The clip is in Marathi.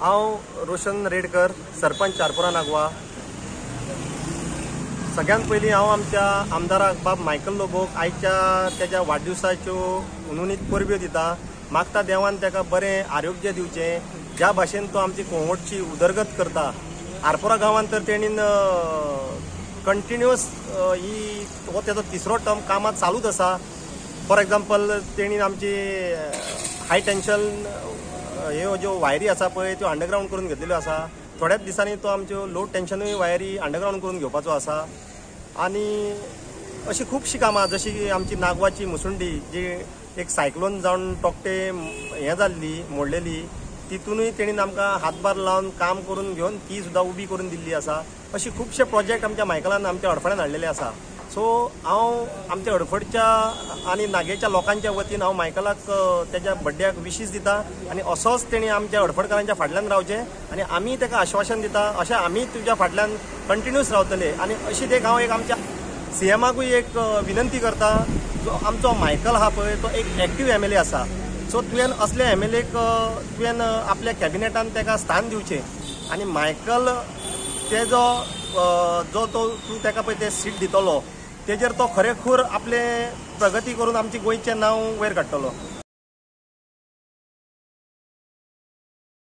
हांव रोशन रेडकर, सरपंच चारपुरा नागवा। सगळ्यात पयलीं हांव आमच्या आमदाराक बाब मायकल लोबोक आयच्या त्याच्या वाडदिवसाच्यो उनुनीत परब्यो दिता। मागता देवान ताका बरें आरोग्य दिवचें, ज्या भाशेन तो आमची कोंगोटची उदरगत करता। आरपोरा गांवांत तर तेणीन कंटिन्युअस हो तेजो तिसरो टर्म कामात चालूच आसा। फॉर एग्जाम्पल तेणीन आमची हाय टेन्शन ह्यो ज्यो वायरी आसा पळय त्यो अंडरग्राउंड करून घेतलेल्यो आसा। थोड्याच दिसांनी तो आमच्यो लो टेन्शनूय वायरी अंडरग्राउंड करून घेवपाचो आसा। आनी अशी खुबशीं कामां जशी की आमची नागवाची मुसुंडी जी एक सायक्लोन जावन टोकटे हें जाल्ली मोडलेली, तितूनय तेणीन आमकां हातभार लावन काम करून घेवन ती सुद्दां उबी करून दिल्ली आसा। अशी खुबशे प्रोजेक्ट आमच्या मायकलान आमच्या हडफड्यान हाडलेले आसा। सो हांव आमच्या हडफडच्या आनी नागेच्या लोकांच्या वतीन हांव मायकलाक तेज्या बड्ड्याक विशीस दिता आनी असोच तेणी आमच्या हडफडकारांच्या फाटल्यान रावचें आनी आमी ताका आश्वासन दिता अशें आमी तुज्या फाटल्यान कंटिन्यूस रावतले। आनी अशीच एक हांव एक आमच्या सीएमाकूय एक विनंती करता, जो आमचो मायकल आहा पळय तो एक एक्टीव एमएलए आसा। सो तुवें असल्या एमएलएक तुवें आपल्या कॅबिनेटान ताका स्थान दिवचें आनी मायकल तेजो जो तो तूं ताका पळय तें सीट दितलो तेजेर तो खरेखूर आपले प्रगती करून आमची गोंयचें नांव वयर काडटलो।